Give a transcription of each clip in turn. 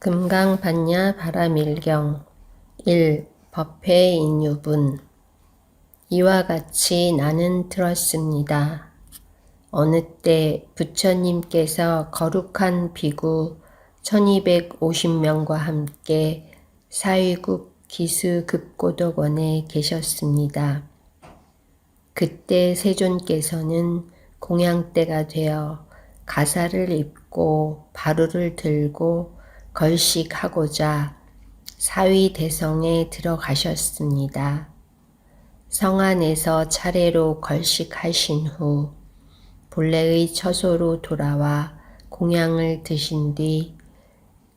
금강반야 바라밀경 1. 법회 인유분 이와 같이 나는 들었습니다. 어느 때 부처님께서 거룩한 비구 1250명과 함께 사위국 기수급고덕원에 계셨습니다. 그때 세존께서는 공양때가 되어 가사를 입고 바루를 들고 걸식하고자 사위대성에 들어가셨습니다. 성 안에서 차례로 걸식하신 후 본래의 처소로 돌아와 공양을 드신 뒤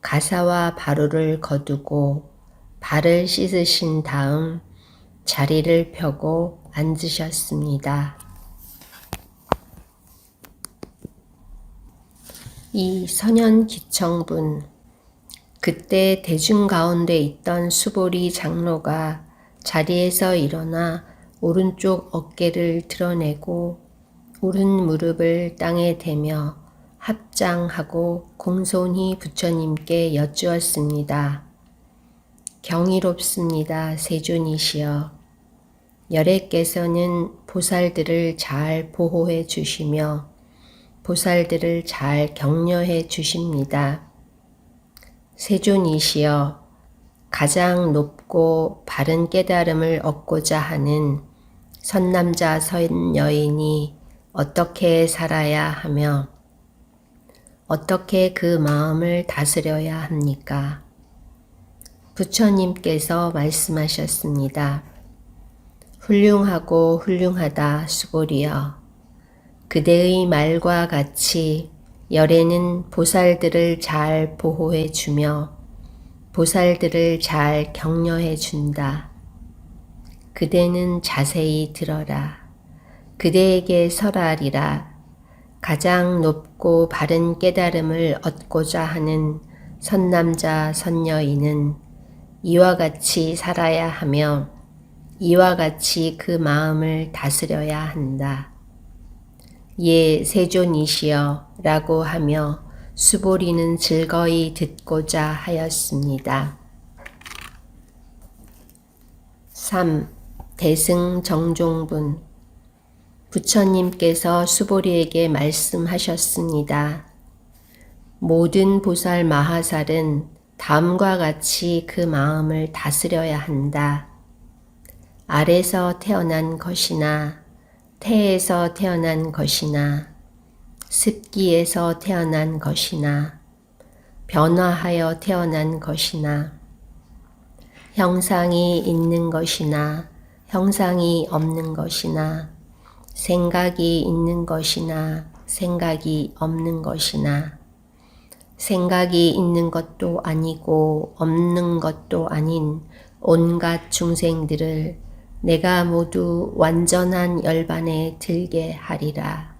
가사와 바루를 거두고 발을 씻으신 다음 자리를 펴고 앉으셨습니다. 이 선현기청분 그때 대중 가운데 있던 수보리 장로가 자리에서 일어나 오른쪽 어깨를 드러내고 오른 무릎을 땅에 대며 합장하고 공손히 부처님께 여쭈었습니다. 경이롭습니다. 세존이시여. 열애께서는 보살들을 잘 보호해 주시며 보살들을 잘 격려해 주십니다. 세존이시여, 가장 높고 바른 깨달음을 얻고자 하는 선남자 선여인이 어떻게 살아야 하며 어떻게 그 마음을 다스려야 합니까? 부처님께서 말씀하셨습니다. 훌륭하고 훌륭하다 수보리여. 그대의 말과 같이 열애는 보살들을 잘 보호해 주며 보살들을 잘 격려해 준다. 그대는 자세히 들어라. 그대에게 설하리라. 가장 높고 바른 깨달음을 얻고자 하는 선남자 선여인은 이와 같이 살아야 하며 이와 같이 그 마음을 다스려야 한다. 예, 세존이시여 라고 하며 수보리는 즐거이 듣고자 하였습니다. 3. 대승정종분 부처님께서 수보리에게 말씀하셨습니다. 모든 보살 마하살은 다음과 같이 그 마음을 다스려야 한다. 알에서 태어난 것이나 태에서 태어난 것이나 습기에서 태어난 것이나 변화하여 태어난 것이나 형상이 있는 것이나 형상이 없는 것이나 생각이 있는 것이나 생각이 없는 것이나 생각이 있는 것도 아니고 없는 것도 아닌 온갖 중생들을 내가 모두 완전한 열반에 들게 하리라.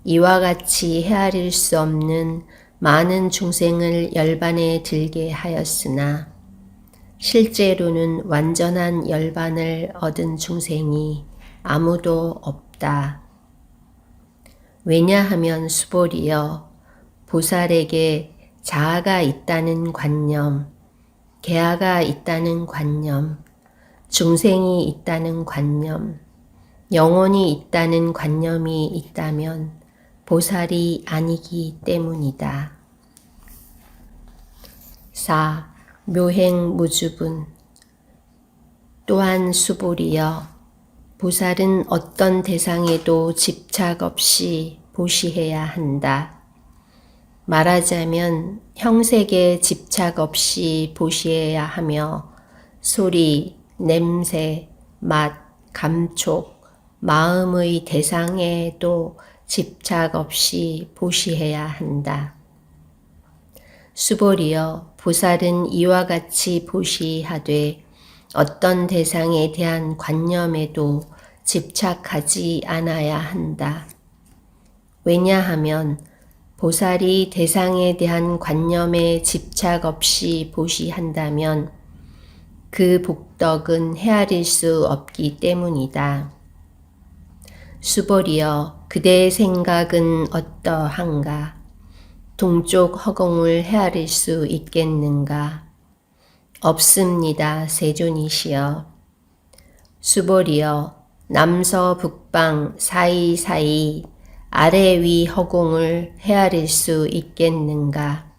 이와 같이 헤아릴 수 없는 많은 중생을 열반에 들게 하였으나 실제로는 완전한 열반을 얻은 중생이 아무도 없다. 왜냐하면 수보리여 보살에게 자아가 있다는 관념, 계아가 있다는 관념, 중생이 있다는 관념, 영혼이 있다는 관념이 있다면 보살이 아니기 때문이다. 4. 묘행무주분 또한 수보리여 보살은 어떤 대상에도 집착 없이 보시해야 한다. 말하자면 형색에 집착 없이 보시해야 하며 소리, 냄새, 맛, 감촉, 마음의 대상에도 집착 없이 보시해야 한다. 수보리여 보살은 이와 같이 보시하되 어떤 대상에 대한 관념에도 집착하지 않아야 한다. 왜냐하면 보살이 대상에 대한 관념에 집착 없이 보시한다면 그 복덕은 헤아릴 수 없기 때문이다. 수보리여 그대의 생각은 어떠한가? 동쪽 허공을 헤아릴 수 있겠는가? 없습니다, 세존이시여. 수보리여, 남서북방 사이사이 아래 위 허공을 헤아릴 수 있겠는가?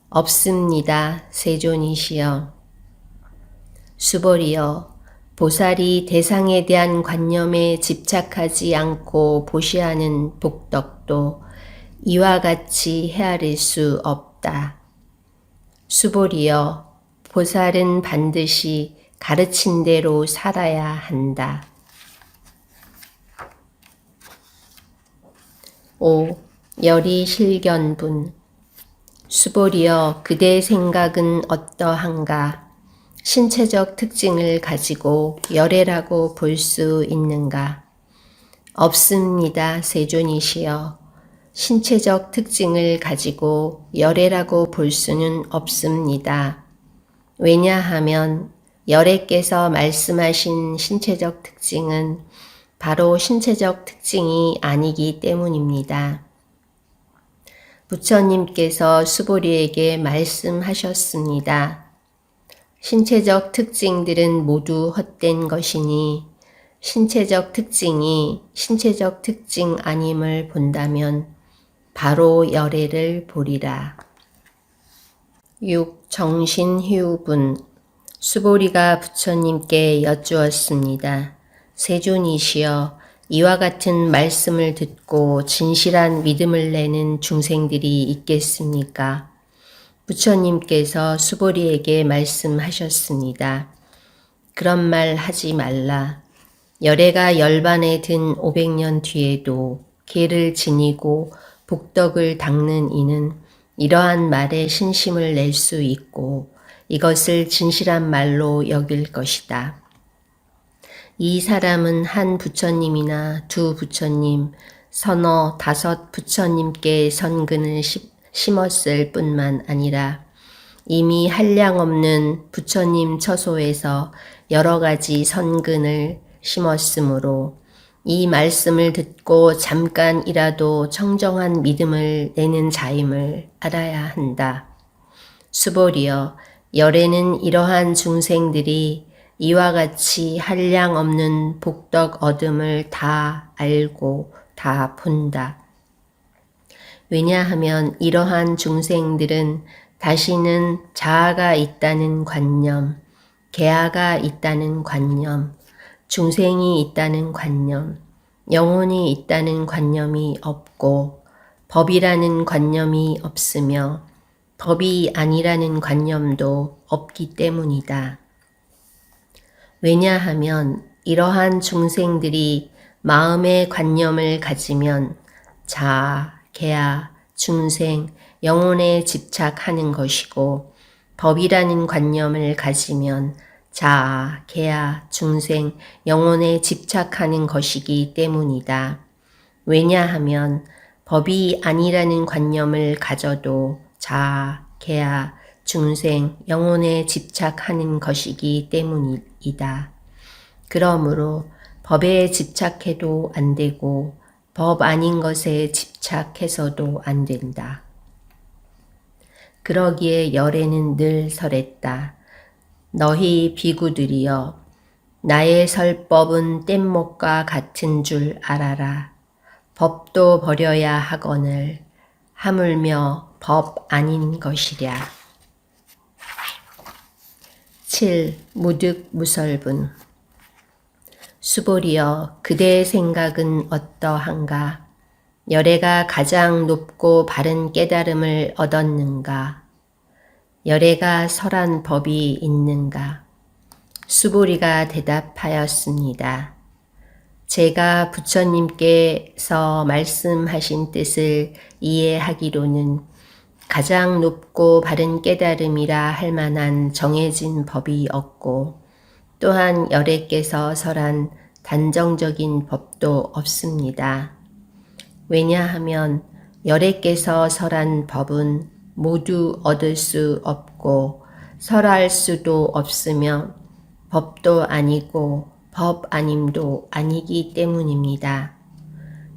없습니다, 세존이시여. 수보리여, 보살이 대상에 대한 관념에 집착하지 않고 보시하는 복덕도 이와 같이 헤아릴 수 없다. 수보리여, 보살은 반드시 가르친 대로 살아야 한다. 5. 열이실견분. 수보리여, 그대의 생각은 어떠한가? 신체적 특징을 가지고 열애라고 볼 수 있는가? 없습니다, 세존이시여. 신체적 특징을 가지고 열애라고 볼 수는 없습니다. 왜냐하면 열애께서 말씀하신 신체적 특징은 바로 신체적 특징이 아니기 때문입니다. 부처님께서 수보리에게 말씀하셨습니다. 신체적 특징들은 모두 헛된 것이니 신체적 특징이 신체적 특징 아님을 본다면 바로 열애를 보리라. 6. 정신휴분. 수보리가 부처님께 여쭈었습니다. 세존이시여, 이와 같은 말씀을 듣고 진실한 믿음을 내는 중생들이 있겠습니까? 부처님께서 수보리에게 말씀하셨습니다. 그런 말 하지 말라. 열애가 열반에 든 500년 뒤에도 개를 지니고 복덕을 닦는 이는 이러한 말에 신심을 낼 수 있고 이것을 진실한 말로 여길 것이다. 이 사람은 한 부처님이나 두 부처님, 서너 다섯 부처님께 선근을 심었을 뿐만 아니라 이미 한량없는 부처님 처소에서 여러 가지 선근을 심었으므로 이 말씀을 듣고 잠깐이라도 청정한 믿음을 내는 자임을 알아야 한다. 수보리여, 열애는 이러한 중생들이 이와 같이 한량없는 복덕 얻음을 다 알고 다 본다. 왜냐하면 이러한 중생들은 다시는 자아가 있다는 관념, 개아가 있다는 관념, 중생이 있다는 관념, 영혼이 있다는 관념이 없고 법이라는 관념이 없으며 법이 아니라는 관념도 없기 때문이다. 왜냐하면 이러한 중생들이 마음의 관념을 가지면 자아, 개아, 중생, 영혼에 집착하는 것이고 법이라는 관념을 가지면 자아, 개아, 중생, 영혼에 집착하는 것이기 때문이다. 왜냐하면 법이 아니라는 관념을 가져도 자아, 개아, 중생, 영혼에 집착하는 것이기 때문이다. 그러므로 법에 집착해도 안 되고 법 아닌 것에 집착해서도 안 된다. 그러기에 열애는 늘 설했다. 너희 비구들이여, 나의 설법은 뗏목과 같은 줄 알아라. 법도 버려야 하거늘 하물며 법 아닌 것이랴. 7. 무득무설분. 수보리여, 그대의 생각은 어떠한가? 열애가 가장 높고 바른 깨달음을 얻었는가? 열애가 설한 법이 있는가? 수보리가 대답하였습니다. 제가 부처님께서 말씀하신 뜻을 이해하기로는 가장 높고 바른 깨달음이라 할 만한 정해진 법이 없고 또한 열애께서 설한 단정적인 법도 없습니다. 왜냐하면 열애께서 설한 법은 모두 얻을 수 없고 설할 수도 없으며 법도 아니고 법 아님도 아니기 때문입니다.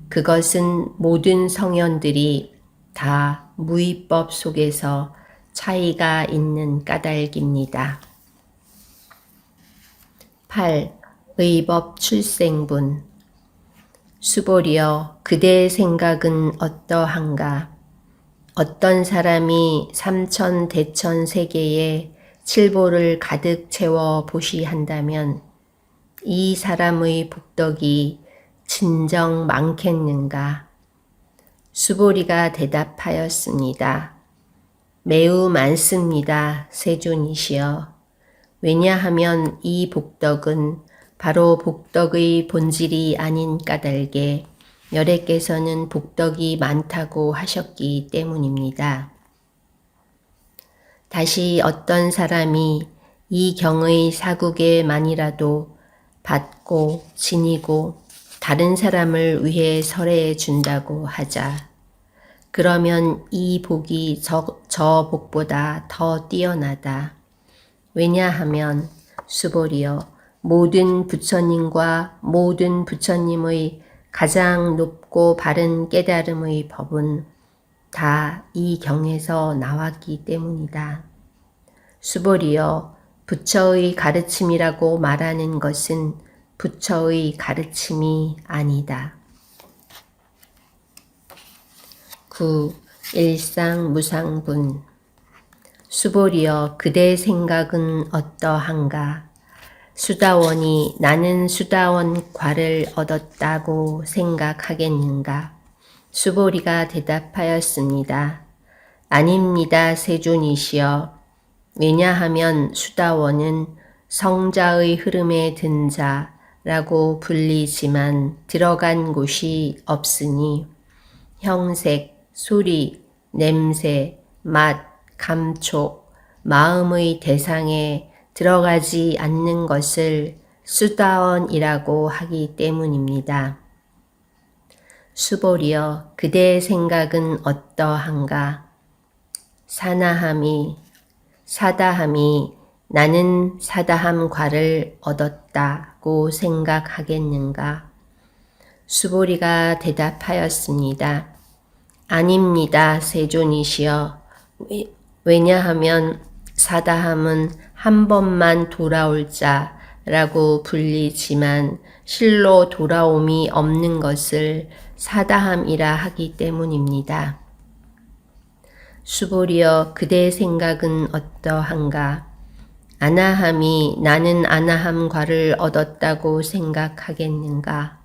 그것은 모든 성현들이 다 무위법 속에서 차이가 있는 까닭입니다. 8. 의법 출생분. 수보리여, 그대의 생각은 어떠한가? 어떤 사람이 삼천대천 세계에 칠보를 가득 채워 보시한다면 이 사람의 복덕이 진정 많겠는가? 수보리가 대답하였습니다. 매우 많습니다, 세존이시여. 왜냐하면 이 복덕은 바로 복덕의 본질이 아닌 까닭에 열애께서는 복덕이 많다고 하셨기 때문입니다. 다시 어떤 사람이 이 경의 사국에만이라도 받고 지니고 다른 사람을 위해 설해 준다고 하자. 그러면 이 복이 저 복보다 더 뛰어나다. 왜냐하면 수보리여, 모든 부처님과 모든 부처님의 가장 높고 바른 깨달음의 법은 다 이 경에서 나왔기 때문이다. 수보리여, 부처의 가르침이라고 말하는 것은 부처의 가르침이 아니다. 9. 일상무상분. 수보리여, 그대의 생각은 어떠한가? 수다원이 나는 수다원 과를 얻었다고 생각하겠는가? 수보리가 대답하였습니다. 아닙니다, 세존이시여. 왜냐하면 수다원은 성자의 흐름에 든 자라고 불리지만 들어간 곳이 없으니 형색, 소리, 냄새, 맛, 감촉, 마음의 대상에 들어가지 않는 것을 수다원이라고 하기 때문입니다. 수보리여, 그대의 생각은 어떠한가? 사다함이 나는 사다함과를 얻었다고 생각하겠는가? 수보리가 대답하였습니다. 아닙니다, 세존이시여. 왜냐하면 사다함은 한 번만 돌아올 자라고 불리지만 실로 돌아옴이 없는 것을 사다함이라 하기 때문입니다. 수보리여, 그대의 생각은 어떠한가? 아나함이 나는 아나함과를 얻었다고 생각하겠는가?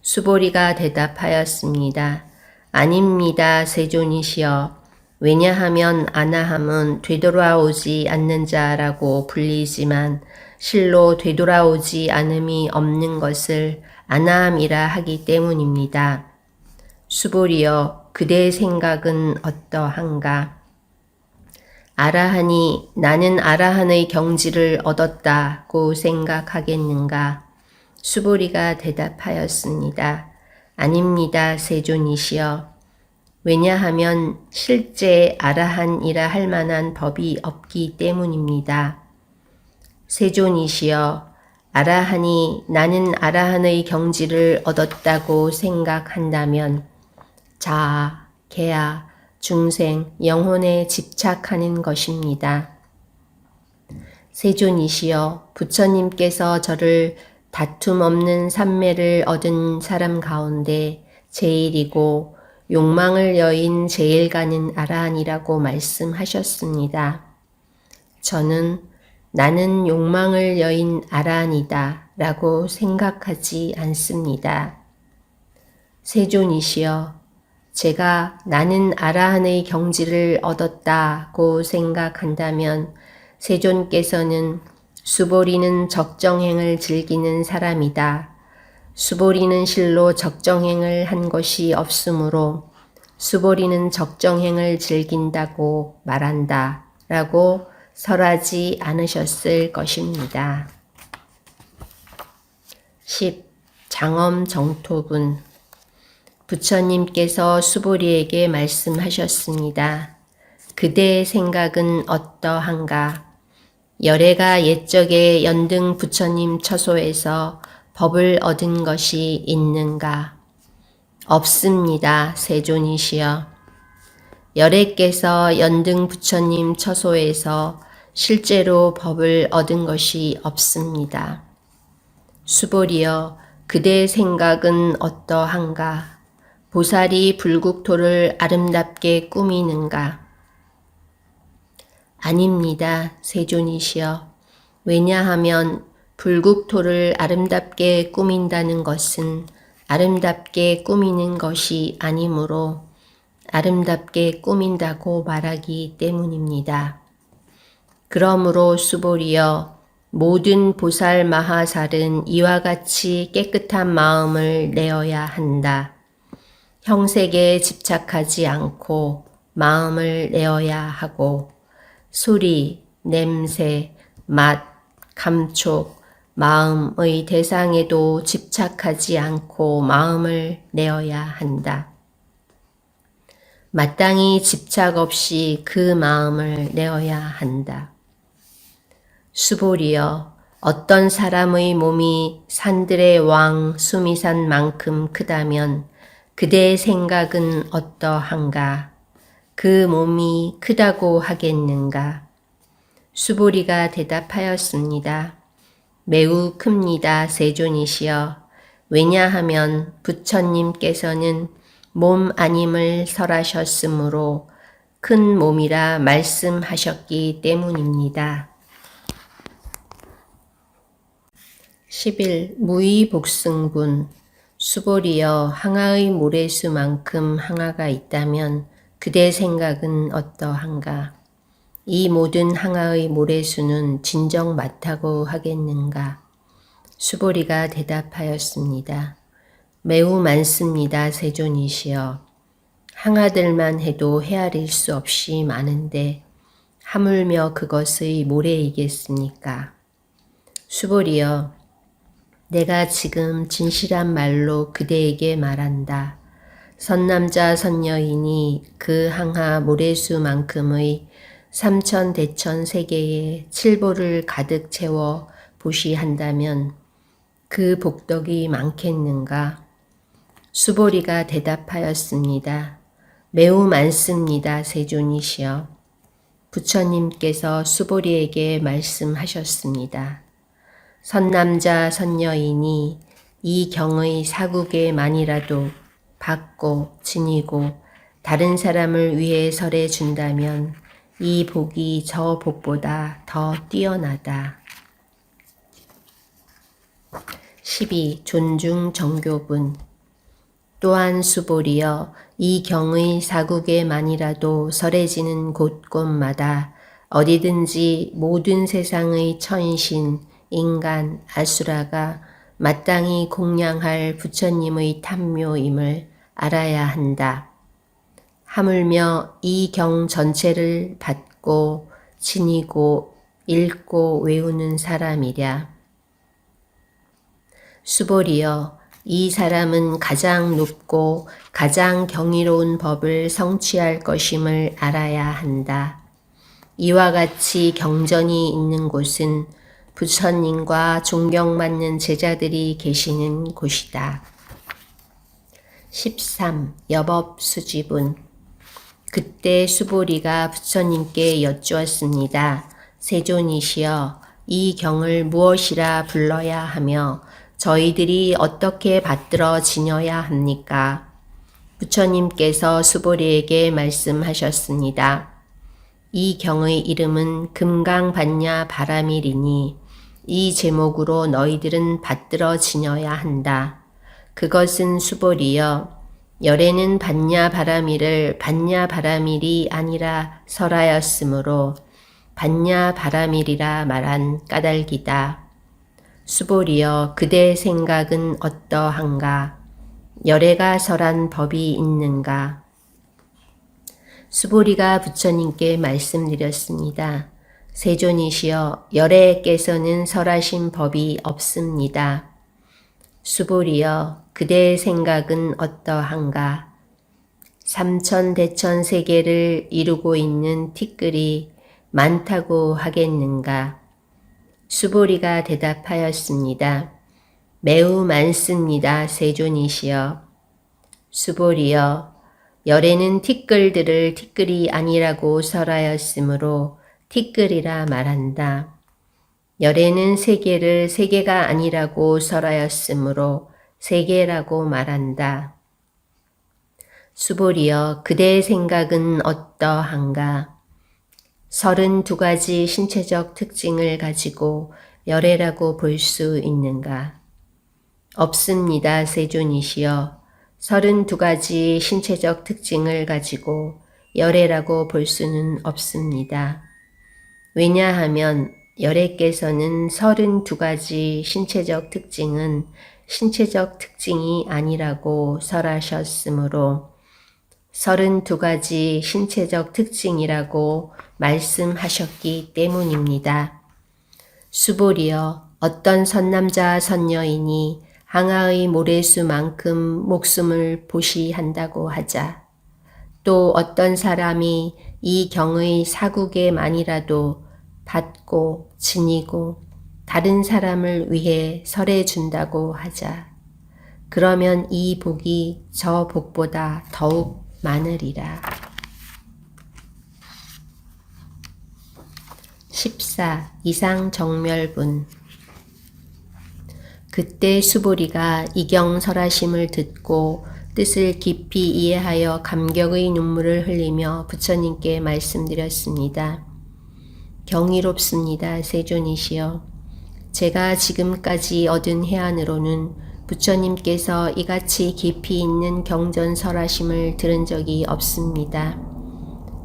수보리가 대답하였습니다. 아닙니다, 세존이시여. 왜냐하면 아나함은 되돌아오지 않는 자라고 불리지만 실로 되돌아오지 않음이 없는 것을 아나함이라 하기 때문입니다. 수보리여, 그대의 생각은 어떠한가? 아라한이 나는 아라한의 경지를 얻었다고 생각하겠는가? 수보리가 대답하였습니다. 아닙니다, 세존이시여. 왜냐하면 실제 아라한이라 할 만한 법이 없기 때문입니다. 세존이시여, 아라한이 나는 아라한의 경지를 얻었다고 생각한다면 자아, 계아, 중생, 영혼에 집착하는 것입니다. 세존이시여, 부처님께서 저를 다툼 없는 삼매를 얻은 사람 가운데 제일이고 욕망을 여인 제일가는 아라한이라고 말씀하셨습니다. 저는 나는 욕망을 여인 아라한이다 라고 생각하지 않습니다. 세존이시여, 제가 나는 아라한의 경지를 얻었다고 생각한다면 세존께서는 수보리는 적정행을 즐기는 사람이다. 수보리는 실로 적정행을 한 것이 없으므로 수보리는 적정행을 즐긴다고 말한다 라고 설하지 않으셨을 것입니다. 10. 장엄정토분. 부처님께서 수보리에게 말씀하셨습니다. 그대의 생각은 어떠한가? 열애가 옛적에 연등 부처님 처소에서 법을 얻은 것이 있는가? 없습니다, 세존이시여. 열애께서 연등 부처님 처소에서 실제로 법을 얻은 것이 없습니다. 수보리여, 그대의 생각은 어떠한가? 보살이 불국토를 아름답게 꾸미는가? 아닙니다, 세존이시여. 왜냐하면 불국토를 아름답게 꾸민다는 것은 아름답게 꾸미는 것이 아니므로 아름답게 꾸민다고 말하기 때문입니다. 그러므로 수보리여, 모든 보살 마하살은 이와 같이 깨끗한 마음을 내어야 한다. 형색에 집착하지 않고 마음을 내어야 하고 소리, 냄새, 맛, 감촉, 마음의 대상에도 집착하지 않고 마음을 내어야 한다. 마땅히 집착 없이 그 마음을 내어야 한다. 수보리여, 어떤 사람의 몸이 산들의 왕 수미산만큼 크다면 그대의 생각은 어떠한가? 그 몸이 크다고 하겠는가? 수보리가 대답하였습니다. 매우 큽니다, 세존이시여. 왜냐하면 부처님께서는 몸 아님을 설하셨으므로 큰 몸이라 말씀하셨기 때문입니다. 11. 무의복승분. 수보리여, 항아의 모래수만큼 항아가 있다면 그대 생각은 어떠한가? 이 모든 항아의 모래수는 진정 많다고 하겠는가? 수보리가 대답하였습니다. 매우 많습니다, 세존이시여. 항아들만 해도 헤아릴 수 없이 많은데 하물며 그것의 모래이겠습니까? 수보리여, 내가 지금 진실한 말로 그대에게 말한다. 선남자 선녀인이 그 항하 모래수만큼의 삼천대천 세계에 칠보를 가득 채워 보시한다면 그 복덕이 많겠는가? 수보리가 대답하였습니다. 매우 많습니다, 세존이시여. 부처님께서 수보리에게 말씀하셨습니다. 선남자 선녀인이 이 경의 사국에만이라도 받고 지니고 다른 사람을 위해 설해 준다면 이 복이 저 복보다 더 뛰어나다. 12. 존중 정교분. 또한 수보리여, 이 경의 사국에만이라도 설해지는 곳곳마다 어디든지 모든 세상의 천신, 인간, 아수라가 마땅히 공양할 부처님의 탐묘임을 알아야 한다. 하물며 이 경 전체를 받고 지니고 읽고 외우는 사람이랴. 수보리여, 이 사람은 가장 높고 가장 경이로운 법을 성취할 것임을 알아야 한다. 이와 같이 경전이 있는 곳은 부처님과 존경받는 제자들이 계시는 곳이다. 13. 여법수집은. 그때 수보리가 부처님께 여쭈었습니다. 세존이시여, 이 경을 무엇이라 불러야 하며 저희들이 어떻게 받들어 지녀야 합니까? 부처님께서 수보리에게 말씀하셨습니다. 이 경의 이름은 금강반야 바라밀이니 이 제목으로 너희들은 받들어 지녀야 한다. 그것은 수보리여, 열애는 반야 바라밀을 반야 바라밀이 아니라 설하였으므로 반야 바라밀이라 말한 까닭이다. 수보리여, 그대의 생각은 어떠한가? 열애가 설한 법이 있는가? 수보리가 부처님께 말씀드렸습니다. 세존이시여, 열애께서는 설하신 법이 없습니다. 수보리여, 그대의 생각은 어떠한가? 삼천대천 세계를 이루고 있는 티끌이 많다고 하겠는가? 수보리가 대답하였습니다. 매우 많습니다, 세존이시여. 수보리여, 열에는 티끌들을 티끌이 아니라고 설하였으므로 티끌이라 말한다. 열에는 세계를 세계가 아니라고 설하였으므로 세계라고 말한다. 수보리여, 그대의 생각은 어떠한가? 32가지 신체적 특징을 가지고 열애라고 볼 수 있는가? 없습니다, 세존이시여. 32가지 신체적 특징을 가지고 열애라고 볼 수는 없습니다. 왜냐하면 열애께서는 32가지 신체적 특징은 신체적 특징이 아니라고 설하셨으므로 32가지 신체적 특징이라고 말씀하셨기 때문입니다. 수보리여, 어떤 선남자 선녀인이 항아의 모래수만큼 목숨을 보시한다고 하자. 또 어떤 사람이 이 경의 사국에만이라도 받고 지니고 다른 사람을 위해 설해준다고 하자. 그러면 이 복이 저 복보다 더욱 많으리라. 14. 이상정멸분. 그때 수보리가 이경 설하심을 듣고 뜻을 깊이 이해하여 감격의 눈물을 흘리며 부처님께 말씀드렸습니다. 경이롭습니다, 세존이시여. 제가 지금까지 얻은 해안으로는 부처님께서 이같이 깊이 있는 경전 설하심을 들은 적이 없습니다.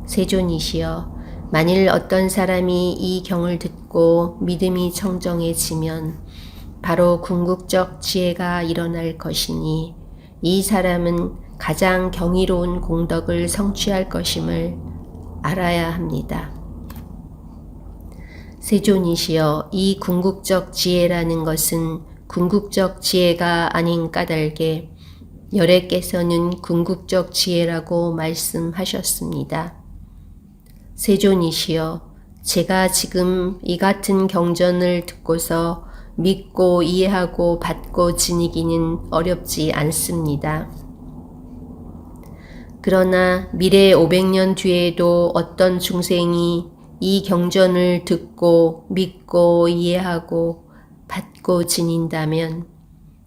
세존이시여, 만일 어떤 사람이 이 경을 듣고 믿음이 청정해지면 바로 궁극적 지혜가 일어날 것이니 이 사람은 가장 경이로운 공덕을 성취할 것임을 알아야 합니다. 세존이시여, 이 궁극적 지혜라는 것은 궁극적 지혜가 아닌 까닭에 열애께서는 궁극적 지혜라고 말씀하셨습니다. 세존이시여, 제가 지금 이 같은 경전을 듣고서 믿고 이해하고 받고 지니기는 어렵지 않습니다. 그러나 미래 500년 뒤에도 어떤 중생이 이 경전을 듣고 믿고 이해하고 받고 지닌다면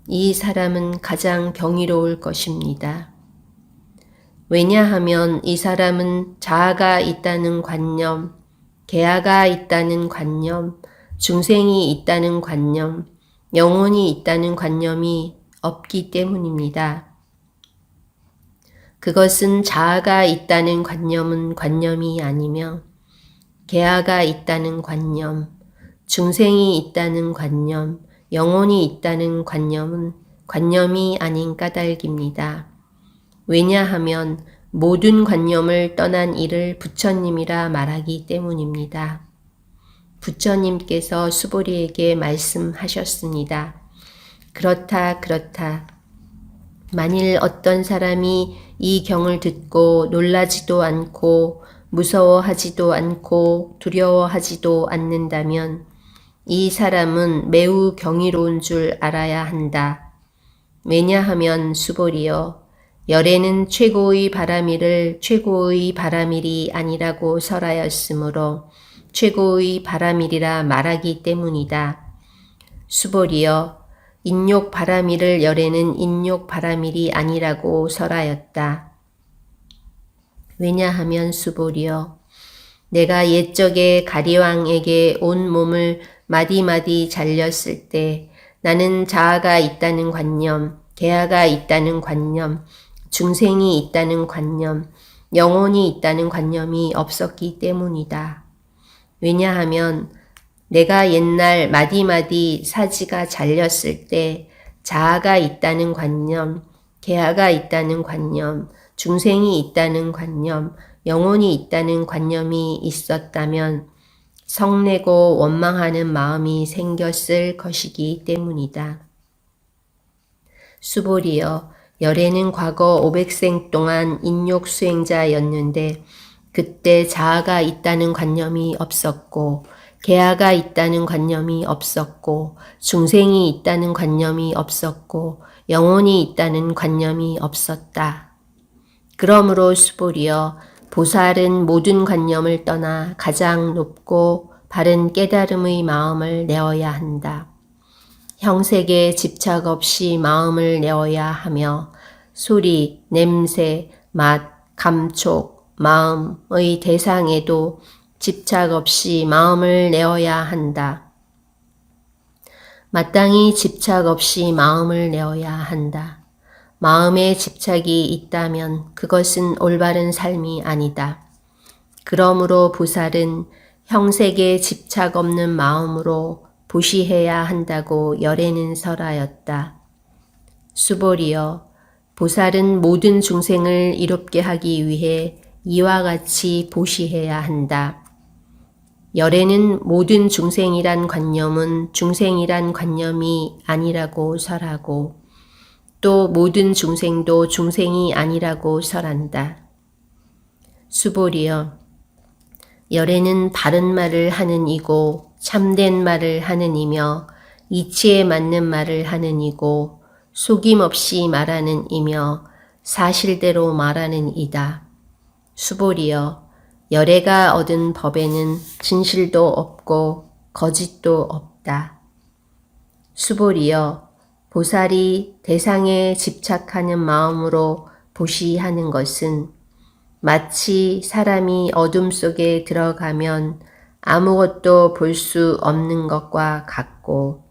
이 사람은 가장 경이로울 것입니다. 왜냐하면 이 사람은 자아가 있다는 관념, 계아가 있다는 관념, 중생이 있다는 관념, 영혼이 있다는 관념이 없기 때문입니다. 그것은 자아가 있다는 관념은 관념이 아니며 계아가 있다는 관념, 중생이 있다는 관념, 영혼이 있다는 관념은 관념이 아닌 까닭입니다. 왜냐하면 모든 관념을 떠난 이를 부처님이라 말하기 때문입니다. 부처님께서 수보리에게 말씀하셨습니다. 그렇다. 만일 어떤 사람이 이 경을 듣고 놀라지도 않고 무서워하지도 않고 두려워하지도 않는다면 이 사람은 매우 경이로운 줄 알아야 한다. 왜냐하면 수보리여, 열애는 최고의 바라미를 최고의 바라밀이 아니라고 설하였으므로 최고의 바라밀이라 말하기 때문이다. 수보리여, 인욕 바라밀을 열애는 인욕 바라밀이 아니라고 설하였다. 왜냐하면 수보리여, 내가 옛적에 가리왕에게 온 몸을 마디마디 잘렸을 때 나는 자아가 있다는 관념, 계아가 있다는 관념, 중생이 있다는 관념, 영혼이 있다는 관념이 없었기 때문이다. 왜냐하면 내가 옛날 마디마디 사지가 잘렸을 때 자아가 있다는 관념, 계아가 있다는 관념, 중생이 있다는 관념, 영혼이 있다는 관념이 있었다면 성내고 원망하는 마음이 생겼을 것이기 때문이다. 수보리여, 열애는 과거 500생 동안 인욕 수행자였는데 그때 자아가 있다는 관념이 없었고 계아가 있다는 관념이 없었고 중생이 있다는 관념이 없었고 영혼이 있다는 관념이 없었다. 그러므로 수보리여 보살은 모든 관념을 떠나 가장 높고 바른 깨달음의 마음을 내어야 한다. 형색에 집착 없이 마음을 내어야 하며 소리, 냄새, 맛, 감촉, 마음의 대상에도 집착 없이 마음을 내어야 한다. 마땅히 집착 없이 마음을 내어야 한다. 마음에 집착이 있다면 그것은 올바른 삶이 아니다. 그러므로 보살은 형색에 집착 없는 마음으로 보시해야 한다고 열에는 설하였다. 수보리여, 보살은 모든 중생을 이롭게 하기 위해 이와 같이 보시해야 한다. 열에는 모든 중생이란 관념은 중생이란 관념이 아니라고 설하고 또 모든 중생도 중생이 아니라고 설한다. 수보리여, 열에는 바른 말을 하는 이고 참된 말을 하는 이며 이치에 맞는 말을 하는 이고 속임 없이 말하는 이며 사실대로 말하는 이다. 수보리여, 열애가 얻은 법에는 진실도 없고 거짓도 없다. 수보리여, 보살이 대상에 집착하는 마음으로 보시하는 것은 마치 사람이 어둠 속에 들어가면 아무것도 볼 수 없는 것과 같고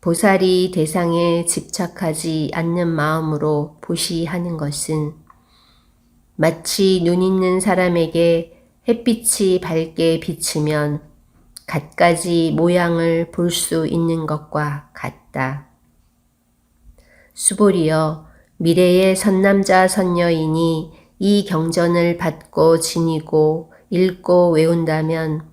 보살이 대상에 집착하지 않는 마음으로 보시하는 것은 마치 눈 있는 사람에게 햇빛이 밝게 비치면 갖가지 모양을 볼 수 있는 것과 같다. 수보리여, 미래의 선남자 선녀인이 이 경전을 받고 지니고 읽고 외운다면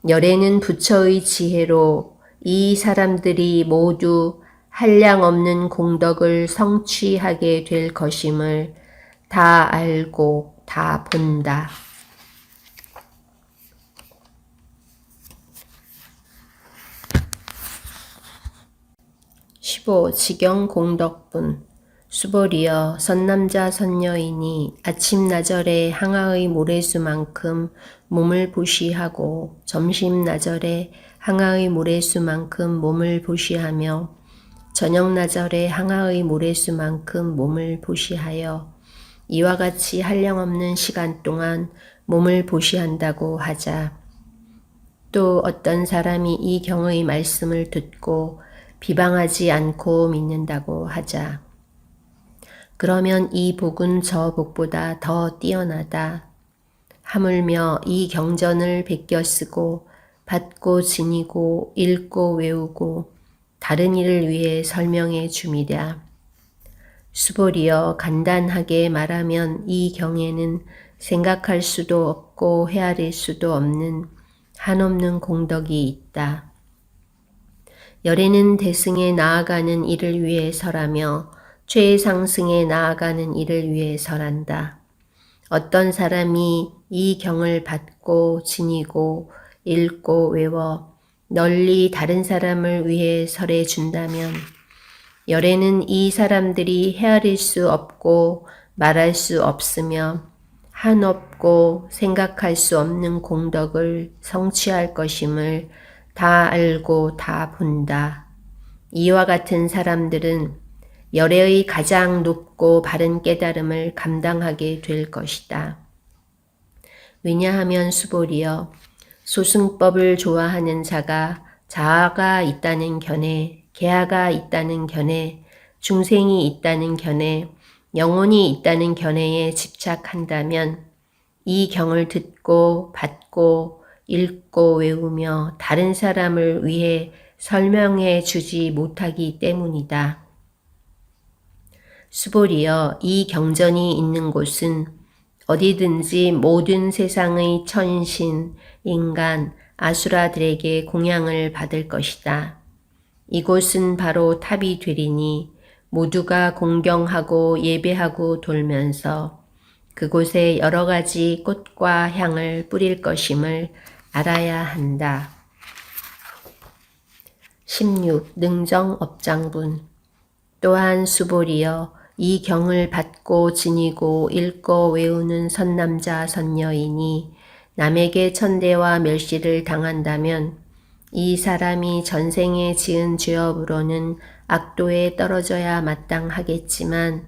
열에는 부처의 지혜로 이 사람들이 모두 한량없는 공덕을 성취하게 될 것임을 다 알고 다 본다. 15. 지경 공덕분. 수보리여, 선남자 선녀인이 아침나절에 항아의 모래수만큼 몸을 보시하고 점심나절에 항아의 모래수만큼 몸을 보시하며 저녁나절에 항아의 모래수만큼 몸을 보시하여 이와 같이 한량없는 시간 동안 몸을 보시한다고 하자. 또 어떤 사람이 이 경의 말씀을 듣고 비방하지 않고 믿는다고 하자. 그러면 이 복은 저 복보다 더 뛰어나다. 하물며 이 경전을 베껴 쓰고 받고 지니고 읽고 외우고 다른 이를 위해 설명해 줌이랴. 수보리여, 간단하게 말하면 이 경에는 생각할 수도 없고 헤아릴 수도 없는 한없는 공덕이 있다. 열에는 대승에 나아가는 이를 위해 설하며 최상승에 나아가는 이를 위해 설한다. 어떤 사람이 이 경을 받고 지니고 읽고 외워 널리 다른 사람을 위해 설해 준다면 열에는 이 사람들이 헤아릴 수 없고 말할 수 없으며 한없고 생각할 수 없는 공덕을 성취할 것임을 다 알고 다 본다. 이와 같은 사람들은 열애의 가장 높고 바른 깨달음을 감당하게 될 것이다. 왜냐하면 수보리여, 소승법을 좋아하는 자가 자아가 있다는 견해, 계하가 있다는 견해, 중생이 있다는 견해, 영혼이 있다는 견해에 집착한다면 이 경을 듣고 받고 읽고 외우며 다른 사람을 위해 설명해 주지 못하기 때문이다. 수보리여, 이 경전이 있는 곳은 어디든지 모든 세상의 천신, 인간, 아수라들에게 공양을 받을 것이다. 이곳은 바로 탑이 되리니 모두가 공경하고 예배하고 돌면서 그곳에 여러 가지 꽃과 향을 뿌릴 것임을 알아야 한다. 16. 능정업장분. 또한 수보리여, 이 경을 받고 지니고 읽고 외우는 선남자 선녀이니 남에게 천대와 멸시를 당한다면 이 사람이 전생에 지은 죄업으로는 악도에 떨어져야 마땅하겠지만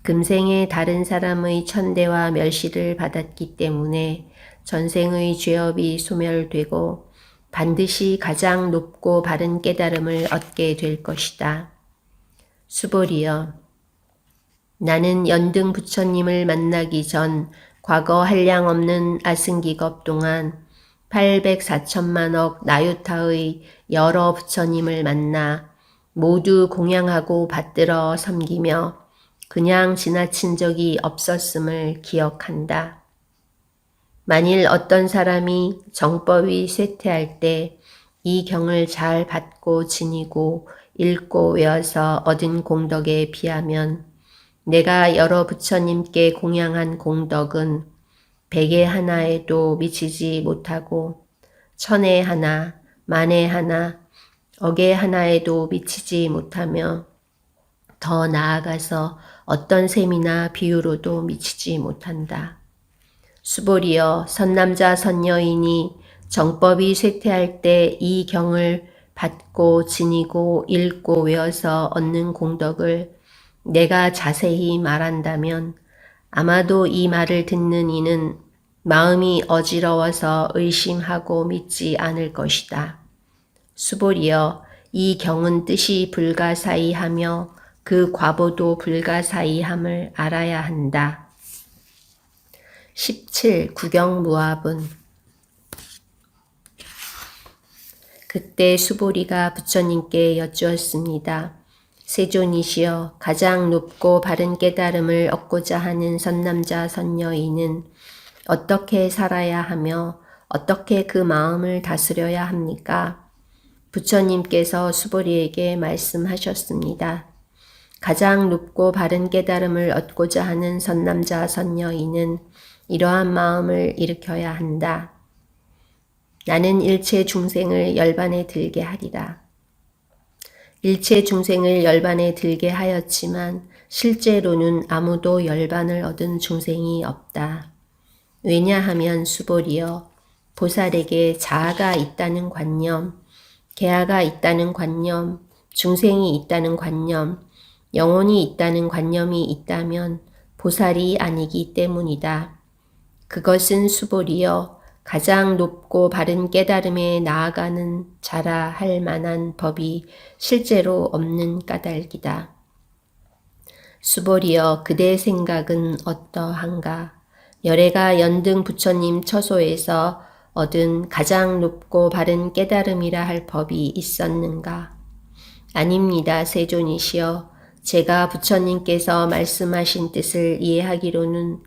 금생에 다른 사람의 천대와 멸시를 받았기 때문에 전생의 죄업이 소멸되고 반드시 가장 높고 바른 깨달음을 얻게 될 것이다. 수보리여, 나는 연등 부처님을 만나기 전 과거 한량없는 아승기겁 동안 804천만억 나유타의 여러 부처님을 만나 모두 공양하고 받들어 섬기며 그냥 지나친 적이 없었음을 기억한다. 만일 어떤 사람이 정법이 쇠퇴할 때 이 경을 잘 받고 지니고 읽고 외워서 얻은 공덕에 비하면 내가 여러 부처님께 공양한 공덕은 100에 하나에도 미치지 못하고 1000에 하나, 10,000에 하나, 1억에 하나에도 미치지 못하며 더 나아가서 어떤 셈이나 비유로도 미치지 못한다. 수보리여, 선남자 선녀이니 정법이 쇠퇴할 때 이 경을 받고 지니고 읽고 외워서 얻는 공덕을 내가 자세히 말한다면 아마도 이 말을 듣는 이는 마음이 어지러워서 의심하고 믿지 않을 것이다. 수보리여, 이 경은 뜻이 불가사의하며 그 과보도 불가사의함을 알아야 한다. 17. 구경무합은 그때 수보리가 부처님께 여쭈었습니다. 세존이시여, 가장 높고 바른 깨달음을 얻고자 하는 선남자 선녀이는 어떻게 살아야 하며 어떻게 그 마음을 다스려야 합니까? 부처님께서 수보리에게 말씀하셨습니다. 가장 높고 바른 깨달음을 얻고자 하는 선남자 선녀이는 이러한 마음을 일으켜야 한다. 나는 일체 중생을 열반에 들게 하리라. 일체 중생을 열반에 들게 하였지만 실제로는 아무도 열반을 얻은 중생이 없다. 왜냐하면 수보리여, 보살에게 자아가 있다는 관념, 계아가 있다는 관념, 중생이 있다는 관념, 영혼이 있다는 관념이 있다면 보살이 아니기 때문이다. 그것은 수보리여, 가장 높고 바른 깨달음에 나아가는 자라 할 만한 법이 실제로 없는 까닭이다. 수보리여, 그대의 생각은 어떠한가? 열애가 연등 부처님 처소에서 얻은 가장 높고 바른 깨달음이라 할 법이 있었는가? 아닙니다, 세존이시여. 제가 부처님께서 말씀하신 뜻을 이해하기로는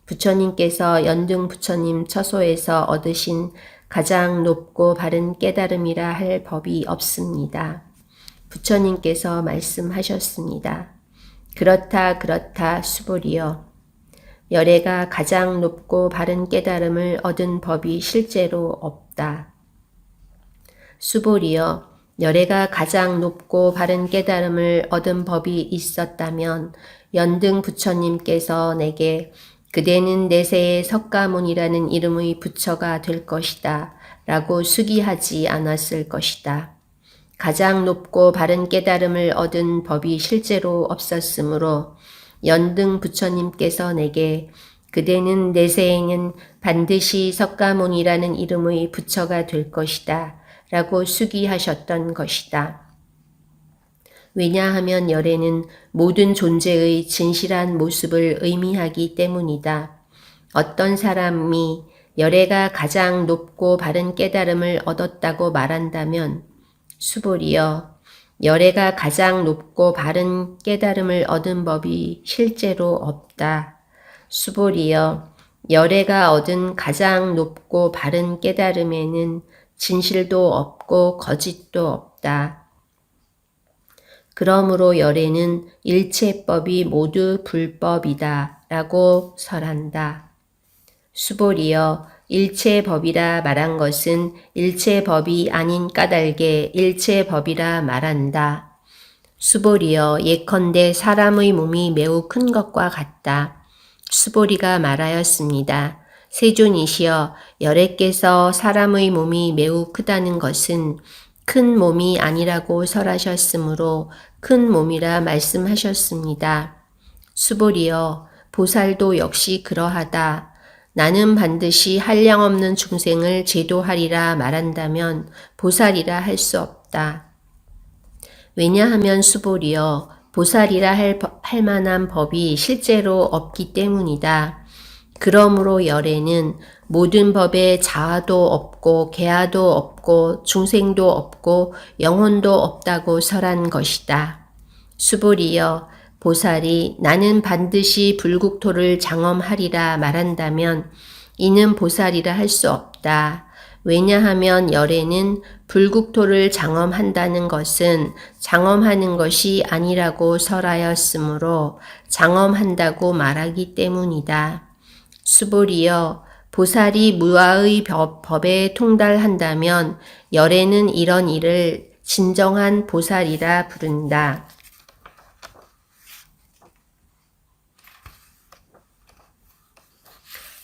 부처님께서 연등 부처님 처소에서 얻으신 가장 높고 바른 깨달음이라 할 법이 없습니다. 부처님께서 말씀하셨습니다. 그렇다 수보리여. 열애가 가장 높고 바른 깨달음을 얻은 법이 실제로 없다. 수보리여, 열애가 가장 높고 바른 깨달음을 얻은 법이 있었다면 연등 부처님께서 내게 그대는 내세의 석가모니라는 이름의 부처가 될 것이다 라고 수기하지 않았을 것이다. 가장 높고 바른 깨달음을 얻은 법이 실제로 없었으므로 연등 부처님께서 내게 그대는 내세에는 반드시 석가모니라는 이름의 부처가 될 것이다 라고 수기하셨던 것이다. 왜냐하면 열애는 모든 존재의 진실한 모습을 의미하기 때문이다. 어떤 사람이 열애가 가장 높고 바른 깨달음을 얻었다고 말한다면 수보리여, 열애가 가장 높고 바른 깨달음을 얻은 법이 실제로 없다. 수보리여, 열애가 얻은 가장 높고 바른 깨달음에는 진실도 없고 거짓도 없다. 그러므로 열애는 일체법이 모두 불법이다 라고 설한다. 수보리여, 일체법이라 말한 것은 일체법이 아닌 까닭에 일체법이라 말한다. 수보리여 예컨대 사람의 몸이 매우 큰 것과 같다. 수보리가 말하였습니다. 세존이시여 여래께서 사람의 몸이 매우 크다는 것은 큰 몸이 아니라고 설하셨으므로 큰 몸이라 말씀하셨습니다. 수보리여 보살도 역시 그러하다. 나는 반드시 한량없는 중생을 제도하리라 말한다면 보살이라 할 수 없다. 왜냐하면 수보리여 보살이라 할 만한 법이 실제로 없기 때문이다. 그러므로 열애는 모든 법에 자아도 없고 개아도 없고 중생도 없고 영혼도 없다고 설한 것이다. 수보리여 보살이 나는 반드시 불국토를 장엄하리라 말한다면 이는 보살이라 할 수 없다. 왜냐하면 열애는 불국토를 장엄한다는 것은 장엄하는 것이 아니라고 설하였으므로 장엄한다고 말하기 때문이다. 수보리여 보살이 무아의 법에 통달한다면 열애는 이런 일을 진정한 보살이라 부른다.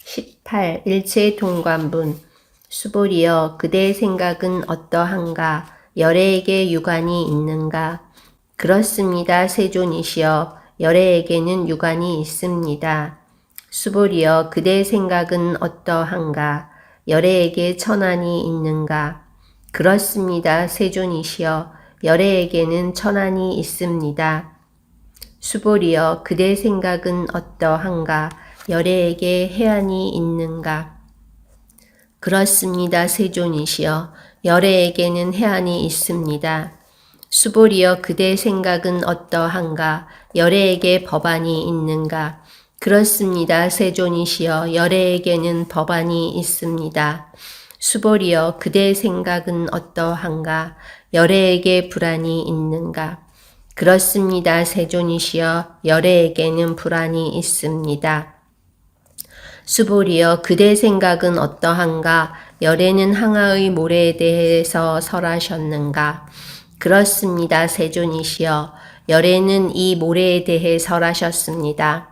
18. 일체통관분 수보리여 그대의 생각은 어떠한가? 열애에게 유관이 있는가? 그렇습니다. 세존이시여 열애에게는 유관이 있습니다. 수보리여 그대의 생각은 어떠한가? 열애에게 천안이 있는가? 그렇습니다. 세존이시여 열애에게는 천안이 있습니다. 수보리여 그대의 생각은 어떠한가? 열애에게 해안이 있는가? 그렇습니다. 세존이시여 열애에게는 해안이 있습니다. 수보리여 그대의 생각은 어떠한가? 열애에게 법안이 있는가? 그렇습니다. 세존이시여 열애에게는 법안이 있습니다. 수보리여 그대의 생각은 어떠한가? 열애에게 불안이 있는가? 그렇습니다. 세존이시여 열애에게는 불안이 있습니다. 수보리여 그대 생각은 어떠한가? 열애는 항아의 모래에 대해서 설하셨는가? 그렇습니다. 세존이시여 열애는 이 모래에 대해 설하셨습니다.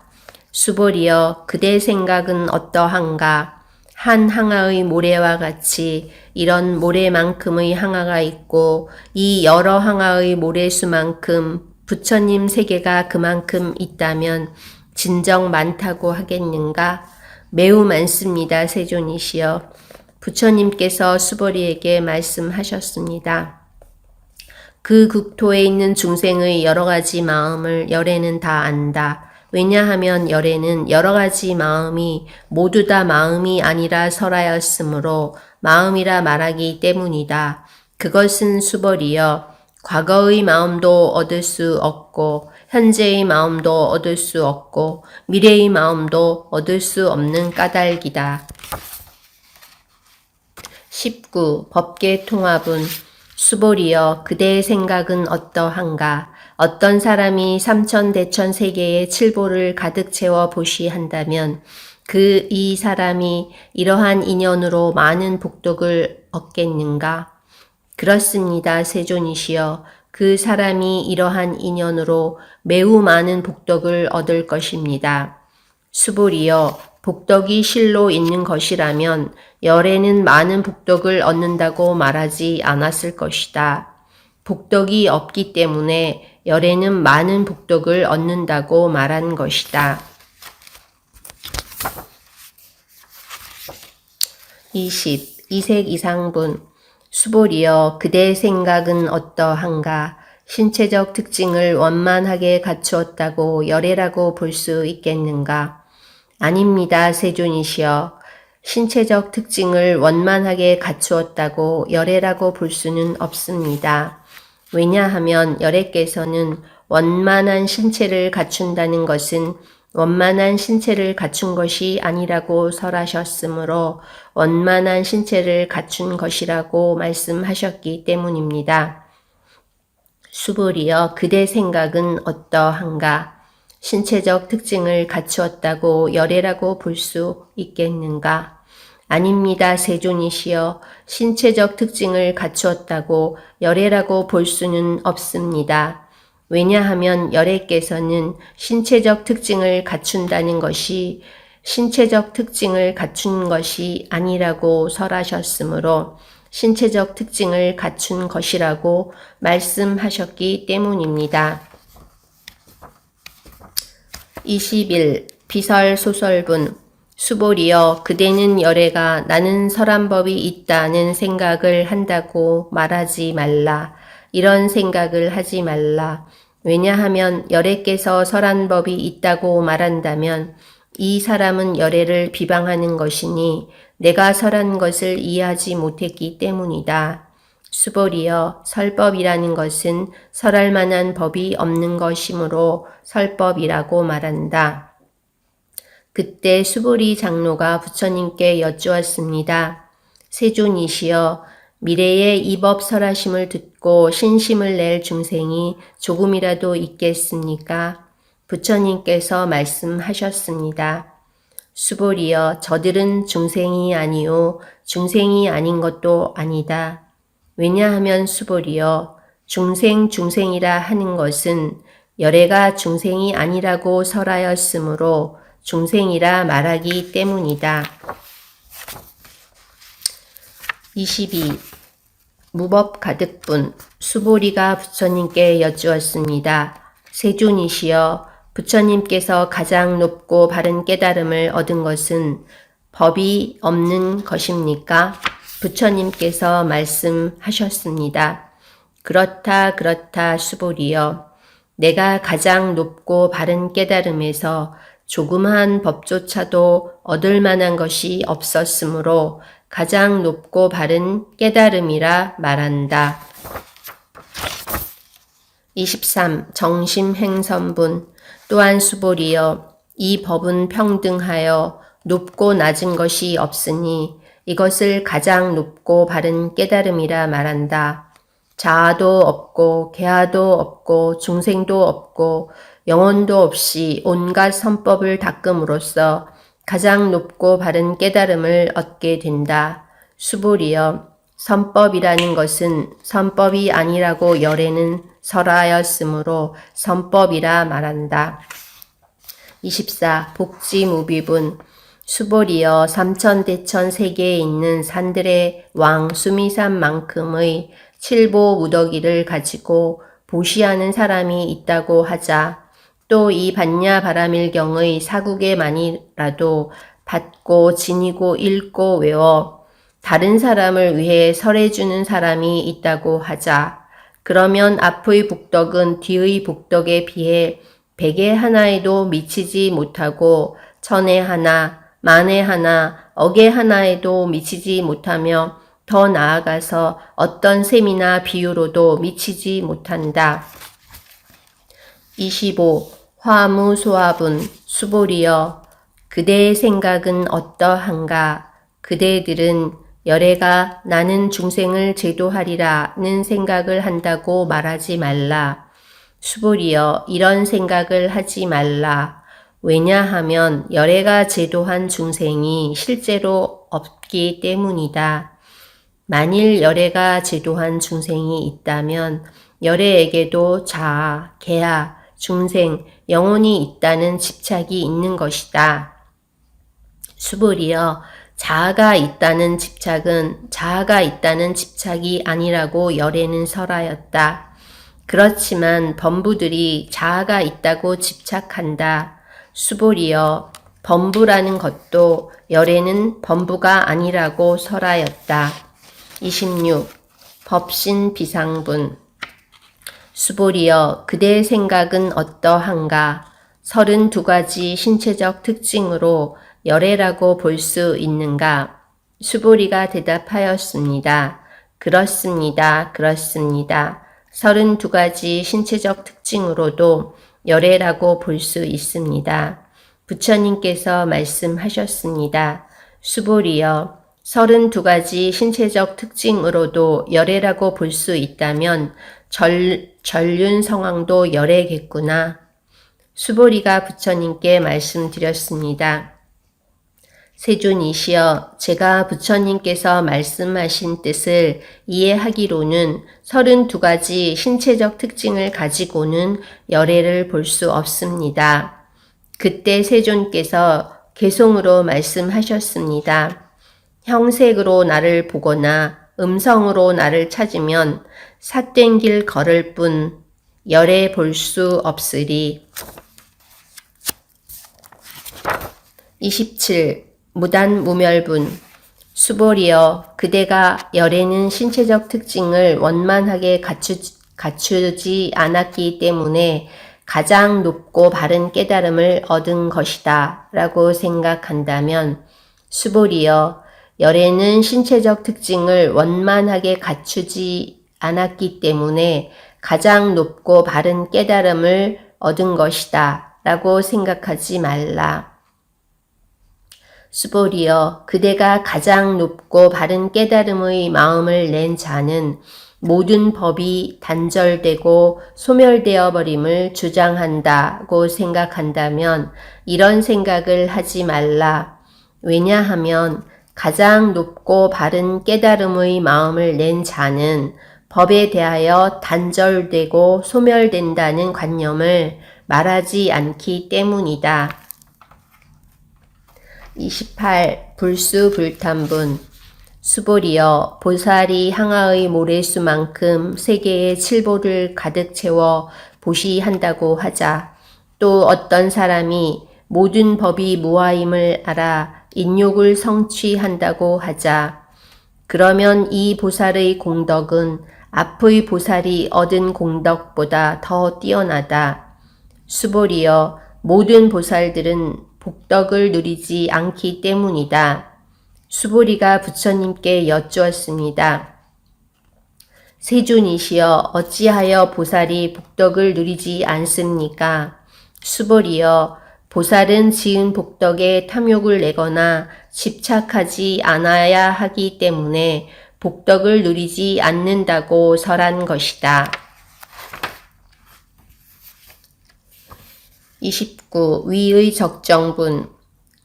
수보리여 그대 생각은 어떠한가? 한 항아의 모래와 같이 이런 모래만큼의 항아가 있고 이 여러 항아의 모래수만큼 부처님 세계가 그만큼 있다면 진정 많다고 하겠는가? 매우 많습니다. 세존이시여 부처님께서 수보리에게 말씀하셨습니다. 그 국토에 있는 중생의 여러 가지 마음을 열애는 다 안다. 왜냐하면 열애는 여러 가지 마음이 모두 다 마음이 아니라 설하였으므로 마음이라 말하기 때문이다. 그것은 수보리여 과거의 마음도 얻을 수 없고 현재의 마음도 얻을 수 없고 미래의 마음도 얻을 수 없는 까닭이다. 19. 법계통합은 수보리여 그대의 생각은 어떠한가? 어떤 사람이 삼천대천 세계의 칠보를 가득 채워 보시한다면 이 사람이 이러한 인연으로 많은 복덕을 얻겠는가? 그렇습니다. 세존이시여 그 사람이 이러한 인연으로 매우 많은 복덕을 얻을 것입니다. 수보리여 복덕이 실로 있는 것이라면 열애는 많은 복덕을 얻는다고 말하지 않았을 것이다. 복덕이 없기 때문에 열애는 많은 복덕을 얻는다고 말한 것이다. 20. 이색 이상분 수보리여 그대의 생각은 어떠한가? 신체적 특징을 원만하게 갖추었다고 열애라고 볼 수 있겠는가? 아닙니다. 세존이시여 신체적 특징을 원만하게 갖추었다고 열애라고 볼 수는 없습니다. 왜냐하면 열애께서는 원만한 신체를 갖춘다는 것은 원만한 신체를 갖춘 것이 아니라고 설하셨으므로 원만한 신체를 갖춘 것이라고 말씀하셨기 때문입니다. 수보리여 그대 생각은 어떠한가? 신체적 특징을 갖추었다고 열애라고 볼 수 있겠는가? 아닙니다. 세존이시여 신체적 특징을 갖추었다고 열애라고 볼 수는 없습니다. 왜냐하면 열애께서는 신체적 특징을 갖춘 것이 아니라고 설하셨으므로 신체적 특징을 갖춘 것이라고 말씀하셨기 때문입니다. 21. 비설소설분 수보리여 그대는 열애가 나는 설한 법이 있다는 생각을 한다고 말하지 말라. 이런 생각을 하지 말라. 왜냐하면 열애께서 설한 법이 있다고 말한다면 이 사람은 열애를 비방하는 것이니 내가 설한 것을 이해하지 못했기 때문이다. 수보리여 설법이라는 것은 설할 만한 법이 없는 것이므로 설법이라고 말한다. 그때 수보리 장로가 부처님께 여쭈었습니다. 세존이시여 미래에 이 법 설하심을 듣고 신심을 낼 중생이 조금이라도 있겠습니까? 부처님께서 말씀하셨습니다. 수보리여 저들은 중생이 아니요 중생이 아닌 것도 아니다. 왜냐하면 수보리여 중생이라 하는 것은 열애가 중생이 아니라고 설하였으므로 중생이라 말하기 때문이다. 22. 무법 가득분 수보리가 부처님께 여쭈었습니다. 세존이시여 부처님께서 가장 높고 바른 깨달음을 얻은 것은 법이 없는 것입니까? 부처님께서 말씀하셨습니다. 그렇다 수보리여 내가 가장 높고 바른 깨달음에서 조그마한 법조차도 얻을 만한 것이 없었으므로 가장 높고 바른 깨달음이라 말한다. 23. 정심행선분 또한 수보리여 이 법은 평등하여 높고 낮은 것이 없으니 이것을 가장 높고 바른 깨달음이라 말한다. 자아도 없고 개아도 없고 중생도 없고 영혼도 없이 온갖 선법을 닦음으로써 가장 높고 바른 깨달음을 얻게 된다. 수보리여 선법이라는 것은 선법이 아니라고 열애는 설하였으므로 선법이라 말한다. 24. 복지무비분 수보리여 삼천대천 세계에 있는 산들의 왕 수미산만큼의 칠보 무더기를 가지고 보시하는 사람이 있다고 하자 또 이 반야바라밀경의 사국에만이라도 받고 지니고 읽고 외워 다른 사람을 위해 설해주는 사람이 있다고 하자 그러면 앞의 복덕은 뒤의 복덕에 비해 백에 하나에도 미치지 못하고 천에 하나, 만에 하나, 억에 하나에도 미치지 못하며 더 나아가서 어떤 셈이나 비유로도 미치지 못한다. 25. 화무소화분 수보리여 그대의 생각은 어떠한가? 그대들은 열애가 나는 중생을 제도하리라는 생각을 한다고 말하지 말라. 수보리여 이런 생각을 하지 말라. 왜냐하면 열애가 제도한 중생이 실제로 없기 때문이다. 만일 열애가 제도한 중생이 있다면 열애에게도 자아, 개아, 중생, 영혼이 있다는 집착이 있는 것이다. 수보리여 자아가 있다는 집착이 아니라고 열애는 설하였다. 그렇지만 범부들이 자아가 있다고 집착한다. 수보리여 범부라는 것도 열애는 범부가 아니라고 설하였다. 26. 법신 비상분 수보리여 그대의 생각은 어떠한가? 32가지 신체적 특징으로 열애라고 볼 수 있는가? 수보리가 대답하였습니다. 그렇습니다. 32가지 신체적 특징으로도 열애라고 볼 수 있습니다. 부처님께서 말씀하셨습니다. 수보리여 32가지 신체적 특징으로도 열애라고 볼 수 있다면 전륜 성황도 열애겠구나. 수보리가 부처님께 말씀드렸습니다. 세존이시여, 제가 부처님께서 말씀하신 뜻을 이해하기로는 32가지 신체적 특징을 가지고는 열애를 볼 수 없습니다. 그때 세존께서 개송으로 말씀하셨습니다. 형색으로 나를 보거나 음성으로 나를 찾으면 삿된 길 걸을 뿐 열애 볼 수 없으리. 27. 무단무멸분. 수보리여, 그대가 열애는 신체적 특징을 원만하게 갖추지 않았기 때문에 가장 높고 바른 깨달음을 얻은 것이다 라고 생각한다면, 수보리여, 열애는 신체적 특징을 원만하게 갖추지 않았기 때문에 가장 높고 바른 깨달음을 얻은 것이다 라고 생각하지 말라. 수보리여, 그대가 가장 높고 바른 깨달음의 마음을 낸 자는 모든 법이 단절되고 소멸되어 버림을 주장한다고 생각한다면 이런 생각을 하지 말라. 왜냐하면 가장 높고 바른 깨달음의 마음을 낸 자는 법에 대하여 단절되고 소멸된다는 관념을 말하지 않기 때문이다. 28. 불수불탄분. 수보리여, 보살이 항아의 모래수만큼 세계의 칠보를 가득 채워 보시한다고 하자. 또 어떤 사람이 모든 법이 무아임을 알아 인욕을 성취한다고 하자. 그러면 이 보살의 공덕은 앞의 보살이 얻은 공덕보다 더 뛰어나다. 수보리여, 모든 보살들은 복덕을 누리지 않기 때문이다. 수보리가 부처님께 여쭈었습니다. 세존이시여, 어찌하여 보살이 복덕을 누리지 않습니까? 수보리여, 보살은 지은 복덕에 탐욕을 내거나 집착하지 않아야 하기 때문에 복덕을 누리지 않는다고 설한 것이다. 29. 위의 적정분.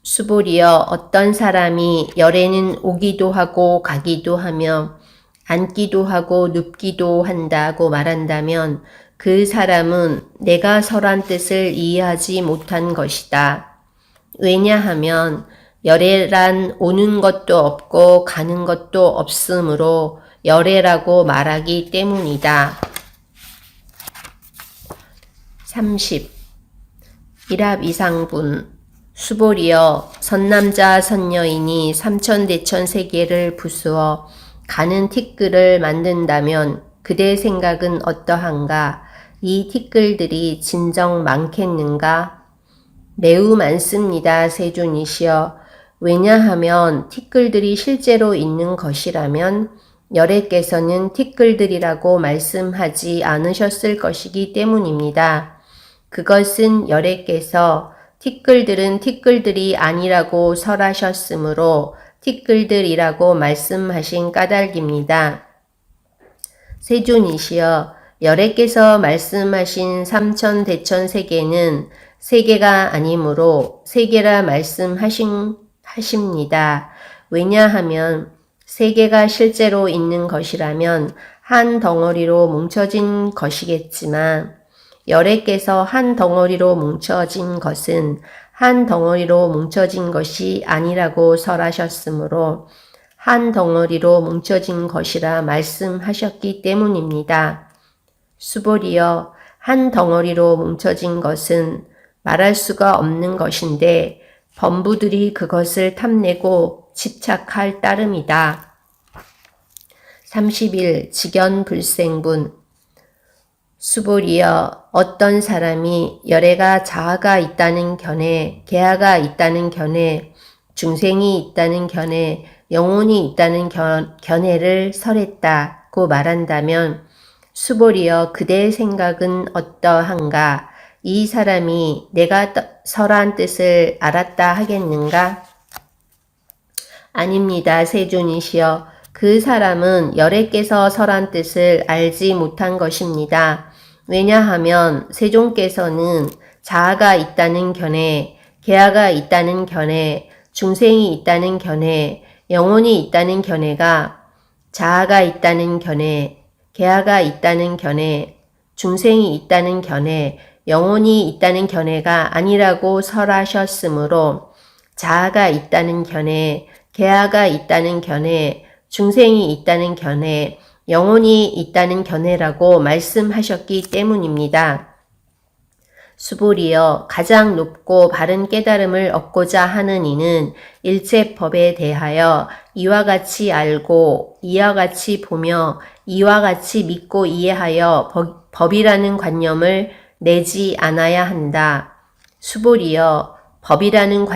수보리여, 어떤 사람이 열애는 오기도 하고 가기도 하며 앉기도 하고 눕기도 한다고 말한다면 그 사람은 내가 설한 뜻을 이해하지 못한 것이다. 왜냐하면 열애란 오는 것도 없고 가는 것도 없으므로 열애라고 말하기 때문이다. 30. 일합이상분. 수보리여, 선남자 선여인이 삼천대천 세계를 부수어 가는 티끌을 만든다면 그대 생각은 어떠한가? 이 티끌들이 진정 많겠는가? 매우 많습니다, 세존이시여. 왜냐하면 티끌들이 실제로 있는 것이라면 열애께서는 티끌들이라고 말씀하지 않으셨을 것이기 때문입니다. 그것은 열애께서 티끌들은 티끌들이 아니라고 설하셨으므로 티끌들이라고 말씀하신 까닭입니다. 세존이시여, 열애께서 말씀하신 삼천대천 세계는 세계가 아니므로 세계라 말씀하십니다. 왜냐하면 세계가 실제로 있는 것이라면 한 덩어리로 뭉쳐진 것이겠지만 열애께서 한 덩어리로 뭉쳐진 것은 한 덩어리로 뭉쳐진 것이 아니라고 설하셨으므로 한 덩어리로 뭉쳐진 것이라 말씀하셨기 때문입니다. 수보리여, 한 덩어리로 뭉쳐진 것은 말할 수가 없는 것인데 범부들이 그것을 탐내고 집착할 따름이다. 31. 직연불생분. 수보리여, 어떤 사람이 열애가 자아가 있다는 견해, 계하가 있다는 견해, 중생이 있다는 견해, 영혼이 있다는 견해를 설했다고 말한다면 수보리여, 그대의 생각은 어떠한가? 이 사람이 내가 설한 뜻을 알았다 하겠는가? 아닙니다, 세존이시여. 그 사람은 열애께서 설한 뜻을 알지 못한 것입니다. 왜냐하면 세존께서는 자아가 있다는 견해, 계하가 있다는 견해, 중생이 있다는 견해, 영혼이 있다는 견해가 자아가 있다는 견해, 계아가 있다는 견해, 중생이 있다는 견해, 영혼이 있다는 견해가 아니라고 설하셨으므로 자아가 있다는 견해, 계아가 있다는 견해, 중생이 있다는 견해, 영혼이 있다는 견해라고 말씀하셨기 때문입니다. 수보리여, 가장 높고 바른 깨달음을 얻고자 하는 이는 일체법에 대하여 이와 같이 알고 이와 같이 보며 이와 같이 믿고 이해하여 법이라는 관념을 내지 않아야 한다. 수보리여, 법이라는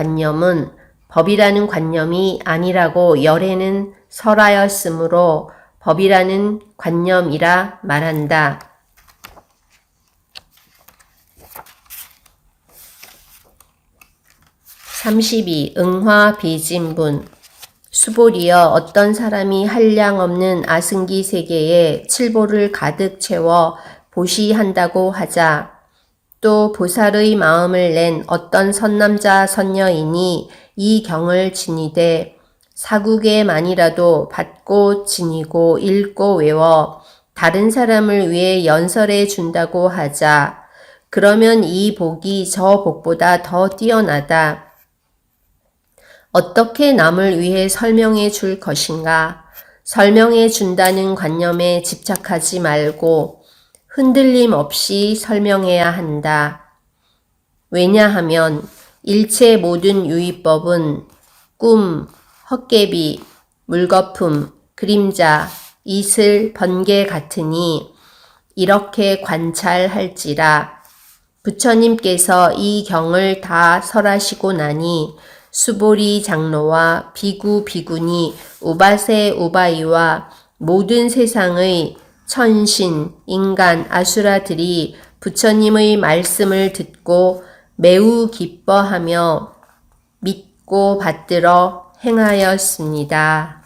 관념이 아니라고 열에는 설하였으므로 법이라는 관념이라 말한다. 32. 응화비진분. 수보리여, 어떤 사람이 한량 없는 아승기 세계에 칠보를 가득 채워 보시한다고 하자. 또 보살의 마음을 낸 어떤 선남자 선녀인이 이 경을 지니되 사국에만이라도 받고 지니고 읽고 외워 다른 사람을 위해 연설해 준다고 하자. 그러면 이 복이 저 복보다 더 뛰어나다. 어떻게 남을 위해 설명해 줄 것인가? 설명해 준다는 관념에 집착하지 말고 흔들림 없이 설명해야 한다. 왜냐하면 일체 모든 유의법은 꿈, 헛개비, 물거품, 그림자, 이슬, 번개 같으니 이렇게 관찰할지라. 부처님께서 이 경을 다 설하시고 나니 수보리 장로와 비구 비구니 우바세 우바이와 모든 세상의 천신, 인간, 아수라들이 부처님의 말씀을 듣고 매우 기뻐하며 믿고 받들어 행하였습니다.